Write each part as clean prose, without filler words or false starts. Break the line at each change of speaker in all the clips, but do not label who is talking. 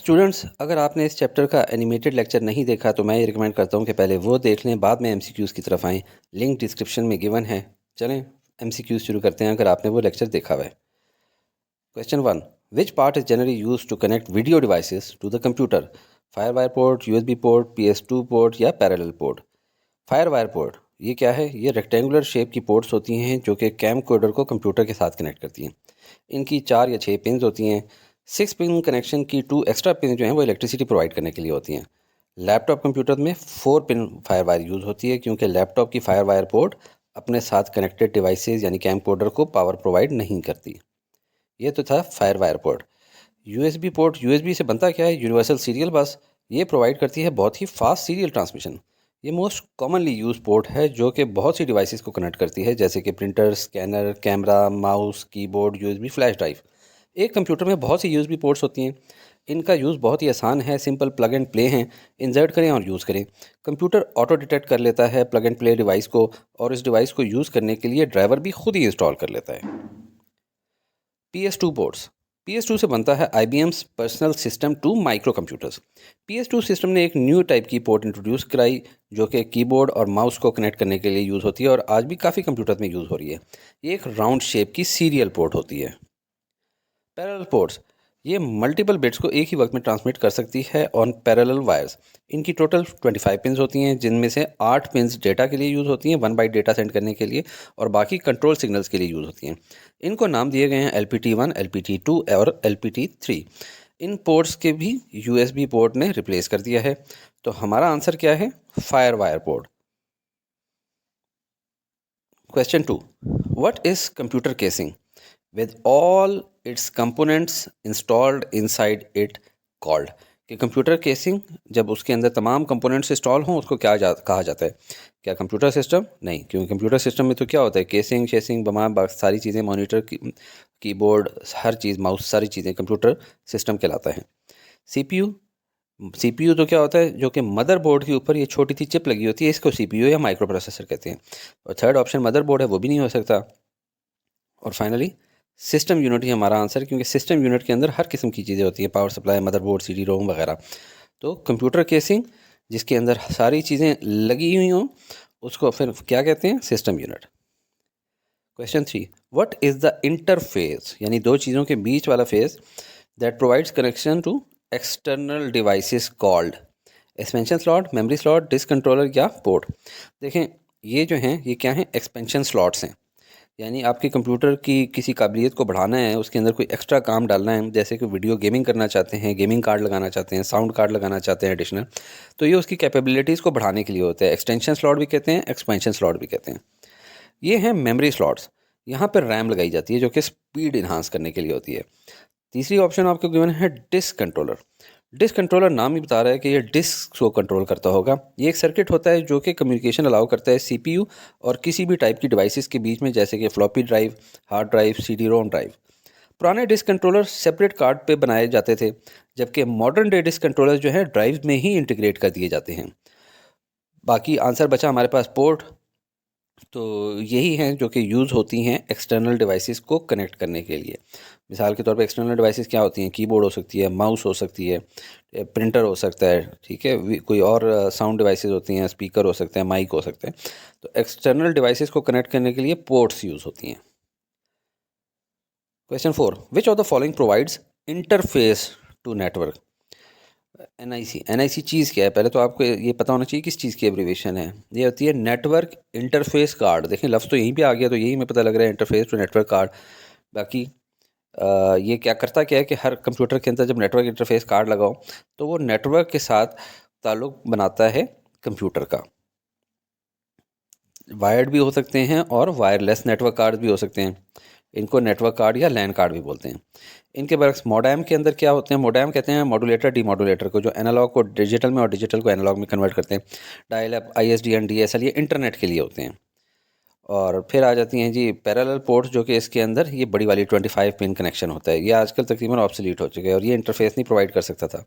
Students, अगर आपने इस चैप्टर का एनिमेटेड लेक्चर नहीं देखा तो मैं ये रिकमेंड करता हूँ कि पहले वो देख लें, बाद में एमसीक्यूज़ की तरफ आएँ। लिंक डिस्क्रिप्शन में गिवन है। चलें एमसीक्यूज़ शुरू करते हैं अगर आपने वो लेक्चर देखा हुआ है। Question 1, which part is generally use to connect video devices to the computer? Fire wire port, USB port, PS2 port या parallel port? Fire wire port ये क्या है? ये रेक्टेंगुलर शेप की पोर्ट्स होती हैं जो कि कैम कोडर को कंप्यूटर के साथ कनेक्ट करती हैं। इनकी 4 या 6 पिन होती हैं। 6 पिन कनेक्शन की 2 एक्स्ट्रा पिन जो हैं वो इलेक्ट्रिसिटी प्रोवाइड करने के लिए होती हैं। लैपटॉप कंप्यूटर में 4 पिन फायर वायर यूज़ होती है क्योंकि लैपटॉप की फायर वायर पोर्ट अपने साथ कनेक्टेड डिवाइसेस यानी कैम कोडर को पावर प्रोवाइड नहीं करती। ये तो था fire wire port. USB port, USB से बनता क्या है? यूनिवर्सल सीरियल बस। ये प्रोवाइड करती है बहुत ही फास्ट सीरियल ट्रांसमिशन। ये मोस्ट कॉमनली यूज पोर्ट है जो कि बहुत सी डिवाइसेस को कनेक्ट करती है, जैसे कि printer, scanner, camera, mouse, keyboard, USB flash drive. एक कंप्यूटर में बहुत सी यूएसबी पोर्ट्स होती हैं। इनका यूज़ बहुत ही आसान है, सिंपल प्लग एंड प्ले हैं। इंसर्ट करें और यूज़ करें। कंप्यूटर ऑटो डिटेक्ट कर लेता है प्लग एंड प्ले डिवाइस को, और इस डिवाइस को यूज़ करने के लिए ड्राइवर भी खुद ही इंस्टॉल कर लेता है। PS2 ports. PS2 से बनता है IBM's personal system two micro computers. PS2 system ने एक न्यू टाइप की पोर्ट इंट्रोड्यूस कराई जो कि कीबोर्ड और माउस को कनेक्ट करने के लिए यूज़ होती है और आज भी काफ़ी कंप्यूटर में यूज़ हो रही है। ये एक राउंड शेप की सीरियल पोर्ट होती है। पैरेलल पोर्ट्स ये मल्टीपल बिट्स को एक ही वक्त में ट्रांसमिट कर सकती है ऑन पैरेलल वायर्स। इनकी टोटल 25 पिन्स होती हैं, जिनमें से 8 पिन्स डेटा के लिए यूज़ होती हैं, 1 बाइट डेटा सेंड करने के लिए, और बाकी कंट्रोल सिग्नल्स के लिए यूज़ होती हैं। इनको नाम दिए गए हैं LPT1, LPT2 और LPT3। इन पोर्ट्स के भी USB पोर्ट ने रिप्लेस कर दिया है। तो हमारा आंसर क्या है? Fire wire port. Question 2, what is computer casing with all its components installed inside it called? कि कंप्यूटर केसिंग जब उसके अंदर तमाम कंपोनेंट्स इंस्टॉल हों उसको कहा जाता है? क्या कंप्यूटर सिस्टम? नहीं, क्योंकि कंप्यूटर सिस्टम में तो क्या होता है, केसिंग शेसिंग तमाम सारी चीज़ें, मॉनिटर, कीबोर्ड, हर चीज़, माउस, सारी चीज़ें कंप्यूटर सिस्टम कहलाता है। CPU, CPU तो क्या होता है, जो कि मदरबोर्ड के ऊपर ये छोटी सी चिप लगी होती है, इसको CPU या माइक्रो प्रोसेसर कहते हैं। और थर्ड ऑप्शन मदरबोर्ड है, वो भी नहीं हो सकता। और फाइनली सिस्टम यूनिट ही हमारा आंसर, क्योंकि सिस्टम यूनिट के अंदर हर किस्म की चीज़ें होती हैं, पावर सप्लाई, मदरबोर्ड, CD रोम वगैरह। तो कंप्यूटर केसिंग जिसके अंदर सारी चीज़ें लगी हुई हों उसको फिर क्या कहते हैं? System unit. Question 3, what is the interface, यानी दो चीज़ों के बीच वाला face, that provides connection to external devices called? Expansion slot, memory slot, disk controller या पोर्ट? देखें, ये जो हैं ये क्या हैं? एक्सपेंशन स्लॉट्स हैं। यानी आपके कंप्यूटर की किसी काबिलियत को बढ़ाना है, उसके अंदर कोई एक्स्ट्रा काम डालना है, जैसे कि वीडियो गेमिंग करना चाहते हैं, गेमिंग कार्ड लगाना चाहते हैं, साउंड कार्ड लगाना चाहते हैं एडिशनल, तो ये उसकी कैपेबिलिटीज़ को बढ़ाने के लिए होता है। एक्सटेंशन स्लॉट भी कहते हैं, एक्सपेंशन स्लॉट भी कहते हैं। ये हैं मेमोरी स्लॉट्स। यहाँ पर रैम लगाई जाती है जो कि स्पीड इन्हांस करने के लिए होती है। तीसरी ऑप्शन आपको गिवन है डिस्क कंट्रोलर। डिस्क कंट्रोलर नाम ही बता रहा है कि ये डिस्क को कंट्रोल करता होगा। ये एक सर्किट होता है जो कि कम्युनिकेशन अलाउ करता है CPU और किसी भी टाइप की डिवाइसेस के बीच में, जैसे कि floppy drive, hard drive, CD रोम ड्राइव। पुराने डिस्क कंट्रोलर सेपरेट कार्ड पे बनाए जाते थे, जबकि मॉडर्न डे डिस्क कंट्रोलर जो है ड्राइव में ही इंटीग्रेट कर दिए जाते हैं। बाकी आंसर बचा हमारे पास पोर्ट। तो यही हैं जो कि यूज़ होती हैं एक्सटर्नल डिवाइसेस को कनेक्ट करने के लिए। मिसाल के तौर पे एक्सटर्नल डिवाइसेस क्या होती हैं? कीबोर्ड हो सकती है, माउस हो सकती है, प्रिंटर हो सकता है, ठीक है, कोई और साउंड डिवाइसेस होती हैं, स्पीकर हो सकते हैं, माइक हो सकते हैं। तो एक्सटर्नल डिवाइसेस को कनेक्ट करने के लिए पोर्ट्स यूज़ होती हैं। Question 4, which of the following provides interface to network? NIC चीज़ क्या है? पहले तो आपको ये पता होना चाहिए किस चीज़ की एब्रीवेशन है। ये होती है नेटवर्क इंटरफेस कार्ड। देखें, लफ्ज़ तो यहीं पे आ गया, तो यही हमें पता लग रहा है, इंटरफेस टू नेटवर्क कार्ड। बाकी ये क्या करता क्या है कि हर कंप्यूटर के अंदर जब नेटवर्क इंटरफेस कार्ड लगाओ तो वो नेटवर्क के साथ ताल्लुक़ बनाता है कंप्यूटर का। वायर्ड भी हो सकते हैं और वायरलेस नेटवर्क कार्ड भी हो सकते हैं। इनको नेटवर्क कार्ड या लैन कार्ड भी बोलते हैं। इनके बरक्स मोडेम के अंदर क्या होते हैं? मोडेम कहते हैं मॉड्यूलेटर डीमॉड्यूलेटर को, जो एनालॉग को डिजिटल में और डिजिटल को एनालॉग में कन्वर्ट करते हैं। डायल अप, ISDN, DSL ये इंटरनेट के लिए होते हैं। और फिर आ जाती हैं जी पैरेलल पोर्ट्स, जो कि इसके अंदर ये बड़ी वाली 25 पिन कनेक्शन होता है। ये आजकल तकरीबन ऑब्सोलीट हो चुके हैं और ये इंटरफेस नहीं प्रोवाइड कर सकता था।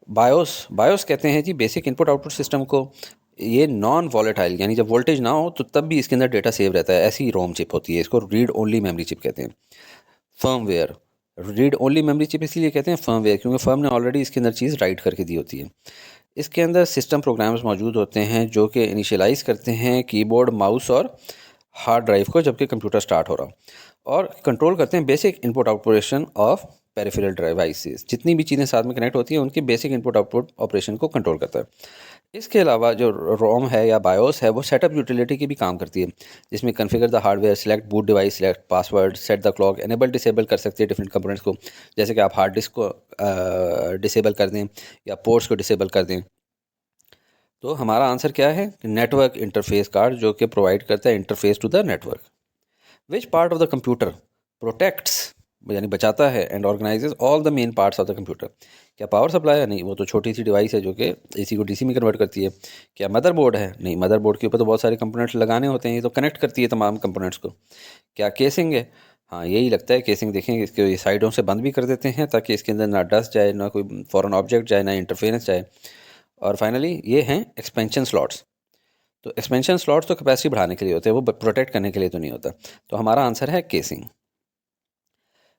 बायोस कहते हैं जी बेसिक इनपुट आउटपुट सिस्टम को। ये नॉन वॉलेटाइल, यानी जब वोल्टेज ना हो तो तब भी इसके अंदर डेटा सेव रहता है, ऐसी रोम चिप होती है। इसको रीड ओनली मेमोरी चिप कहते हैं। Firmware, read only memory chip इसलिए कहते हैं फर्मवेयर, क्योंकि फर्म ने ऑलरेडी इसके अंदर चीज़ राइट करके दी होती है। इसके अंदर सिस्टम प्रोग्राम्स मौजूद होते हैं जो कि इनिशियलाइज़ करते हैं कीबोर्ड, माउस और हार्ड ड्राइव को जबकि कंप्यूटर स्टार्ट हो रहा, और कंट्रोल करते हैं basic input operation of peripheral devices. जितनी भी चीज़ें साथ में कनेक्ट होती हैं उनकी बेसिक इनपुट आउटपुट ऑपरेशन को कंट्रोल करता है। इसके अलावा जो रोम है या बायोस है वो सेटअप यूटिलिटी की भी काम करती है, जिसमें configure the hardware, select boot device, select password, set the clock, enable disable कर सकते हैं डिफरेंट कंपोनेंट्स को, जैसे कि आप हार्ड डिस्क को डिसेबल कर दें या पोर्ट्स को डिसेबल कर दें। तो हमारा आंसर क्या है? नेटवर्क इंटरफेस कार्ड, जो कि प्रोवाइड करता है interface to the network. Which part of the computer protects, यानी बचाता है, and organizes all the main parts of the computer? क्या पावर सप्लाई है? नहीं, वो तो छोटी सी डिवाइस है जो कि एसी को डीसी में कन्वर्ट करती है। क्या मदरबोर्ड है? नहीं, मदरबोर्ड के ऊपर तो बहुत सारे कंपोनेंट्स लगाने होते हैं, ये तो कनेक्ट करती है तमाम कंपोनेंट्स को। क्या केसिंग है? हाँ, यही लगता है केसिंग। देखें इसके साइडों से बंद भी कर देते हैं ताकि इसके अंदर ना डस्ट जाए, ना कोई फॉरेन ऑब्जेक्ट जाए, ना इंटरफेरेंस जाए। और फाइनली ये हैं एक्सपेंशन स्लॉट्स। तो एक्सपेंशन स्लॉट्स तो कैपेसिटी बढ़ाने के लिए होते हैं, वो प्रोटेक्ट करने के लिए तो नहीं होता। तो हमारा आंसर है casing.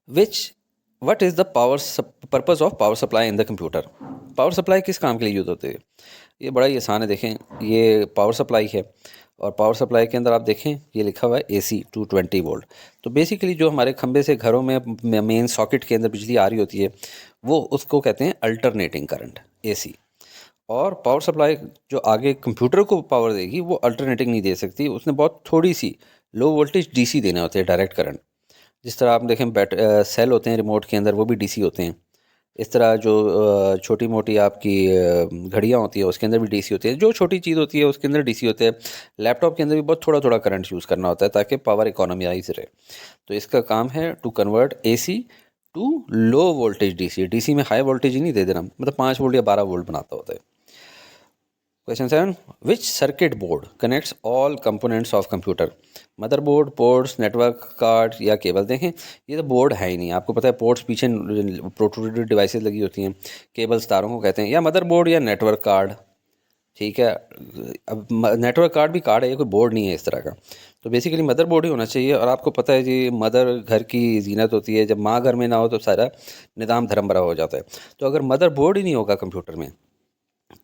Which what is the power purpose of power supply in the computer? Power supply किस काम के लिए यूज़ होती है? ये बड़ा ही आसान है। देखें, ये पावर सप्लाई है और पावर सप्लाई के अंदर आप देखें ये लिखा हुआ है AC 220 वोल्ट। तो बेसिकली जो हमारे खंबे से घरों में मेन सॉकेट के अंदर बिजली आ रही होती है वो उसको कहते हैं अल्टरनेटिंग करंट, AC। और पावर सप्लाई जो आगे कंप्यूटर को पावर देगी वो अल्टरनेटिंग नहीं दे सकती, उसने बहुत थोड़ी सी लो वोल्टेज DC देने होते हैं, डायरेक्ट करंट। जिस तरह आप देखें सेल होते हैं रिमोट के अंदर, वो भी DC होते हैं। इस तरह जो छोटी मोटी आपकी घड़ियाँ होती है उसके अंदर भी DC होती है। जो छोटी चीज़ होती है उसके अंदर DC होते हैं। लैपटॉप के अंदर भी बहुत थोड़ा थोड़ा करंट यूज़ करना होता है ताकि पावर इकोनॉमाइज रहे। तो इसका काम है to convert AC to low voltage DC में हाई वोल्टेज ही नहीं दे देना, मतलब 5 वोल्ट या 12 वोल्ट बनाता होता है। Question 7, which circuit board connects all components of computer? Motherboard, ports, network card या केबल? देखें ये तो बोर्ड है ही नहीं, आपको पता है पोर्ट्स पीछे प्रोट्रूडेड डिवाइसेस लगी होती हैं, केबल्स तारों को कहते हैं। या मदरबोर्ड या नेटवर्क कार्ड, ठीक है। अब नेटवर्क कार्ड भी कार्ड है, ये कोई बोर्ड नहीं है इस तरह का। तो बेसिकली मदरबोर्ड ही होना चाहिए। और आपको पता है जी, मदर घर की जीनत होती है, जब माँ घर में ना हो तो सारा निज़ाम धर्म भरा हो जाता है। तो अगर मदरबोर्ड ही नहीं होगा कंप्यूटर में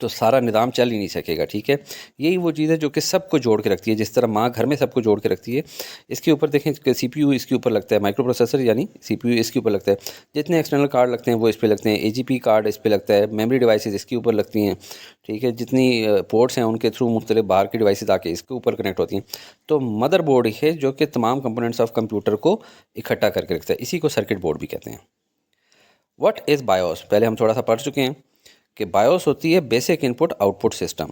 तो सारा निज़ाम चल ही नहीं सकेगा, ठीक है। यही वो चीज़ है जो कि सबको जोड़ के रखती है, जिस तरह माँ घर में सबको जोड़ के रखती है। इसके ऊपर देखें CPU इसके ऊपर लगता है, माइक्रो प्रोसेसर यानी CPU इसके ऊपर लगता है। जितने एक्सटर्नल कार्ड लगते हैं वो इस पे लगते हैं, AGP कार्ड इस पे लगता है, मेमोरी डिवाइसेस इसके ऊपर लगती हैं, ठीक है। जितनी पोर्ट्स हैं उनके थ्रू मुख्तलिफ बाहर की डिवाइसेस आके इसके ऊपर कनेक्ट होती हैं। तो मदर बोर्ड है जो कि तमाम कंपोनेंट्स ऑफ कंप्यूटर को इकट्ठा करके रखता है, इसी को सर्किट बोर्ड भी कहते हैं। What is BIOS? पहले हम थोड़ा सा पढ़ चुके हैं कि बायोस होती है बेसिक इनपुट आउटपुट सिस्टम।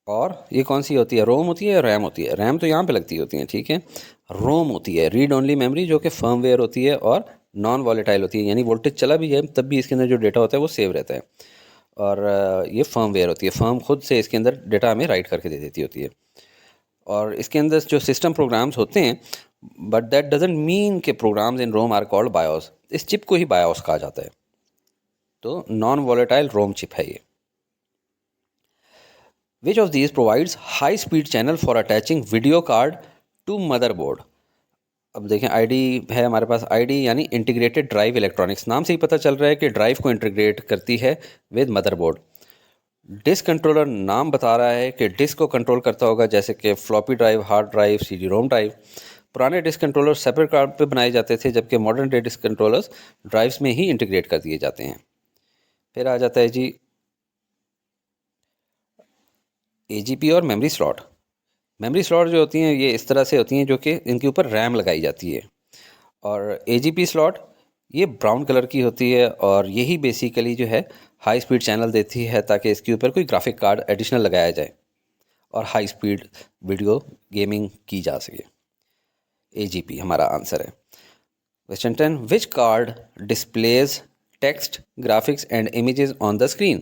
और ये कौन सी होती है? रोम होती है या रैम होती है? रैम तो यहाँ पे लगती होती है, ठीक है। रोम होती है रीड ओनली मेमोरी, जो कि फर्मवेयर होती है और नॉन वॉलेटाइल होती है, यानी वोल्टेज चला भी है तब भी इसके अंदर जो डेटा होता है वो सेव रहता है। और ये फर्मवेयर होती है, फर्म खुद से इसके अंदर डेटा हमें राइट करके दे देती होती है। और इसके अंदर जो सिस्टम प्रोग्राम्स होते हैं, बट दैट डजेंट मीन के programs in ROM are called BIOS. इस चिप को ही बायोस कहा जाता है। तो नॉन वॉलेटाइल रोम चिप है ये। Which of these provides high speed channel for attaching video card to motherboard? अब देखें ID है हमारे पास, ID यानी इंटीग्रेटेड ड्राइव इलेक्ट्रॉनिक्स। नाम से ही पता चल रहा है कि ड्राइव को इंटीग्रेट करती है विद मदरबोर्ड। डिस्क कंट्रोलर नाम बता रहा है कि डिस्क को कंट्रोल करता होगा, जैसे कि floppy drive, hard drive, CD-ROM drive. पुराने डिस्क कंट्रोलर सेपरेट कार्ड पे बनाए जाते थे, जबकि modern day disk controllers drives में ही इंटीग्रेट कर दिए जाते हैं। फिर आ जाता है जी AGP और मेमोरी स्लॉट। मेमोरी स्लॉट जो होती हैं ये इस तरह से होती हैं जो कि इनके ऊपर रैम लगाई जाती है। और AGP स्लॉट ये ब्राउन कलर की होती है और यही बेसिकली जो है हाई स्पीड चैनल देती है ताकि इसके ऊपर कोई ग्राफिक कार्ड एडिशनल लगाया जाए और हाई स्पीड वीडियो गेमिंग की जा सके। AGP हमारा आंसर है। Question 10, which card displays text, graphics and images on the screen?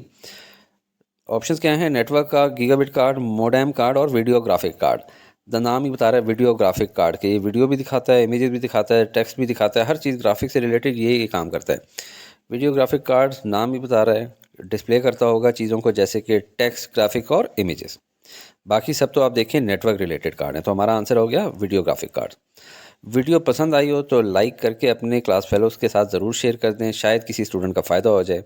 Options क्या हैं? नेटवर्क का, गीगाबिट कार्ड, मोडेम कार्ड और वीडियो ग्राफिक कार्ड। द नाम ही बता रहा है वीडियो ग्राफिक कार्ड के, ये वीडियो भी दिखाता है, इमेजेस भी दिखाता है, टेक्स्ट भी दिखाता है, हर चीज़ ग्राफिक से रिलेटेड ये काम करता है। वीडियो ग्राफिक कार्ड नाम ही बता रहा है डिस्प्ले करता होगा चीज़ों को, जैसे कि टेक्स्ट, ग्राफिक और इमेजेस। बाकी सब तो आप देखिए नेटवर्क रिलेटेड कार्ड है। तो हमारा आंसर हो गया वीडियो ग्राफिक कार्ड। वीडियो पसंद आई हो तो लाइक करके अपने क्लास फेलोज़ के साथ ज़रूर शेयर कर दें, शायद किसी स्टूडेंट का फ़ायदा हो जाए।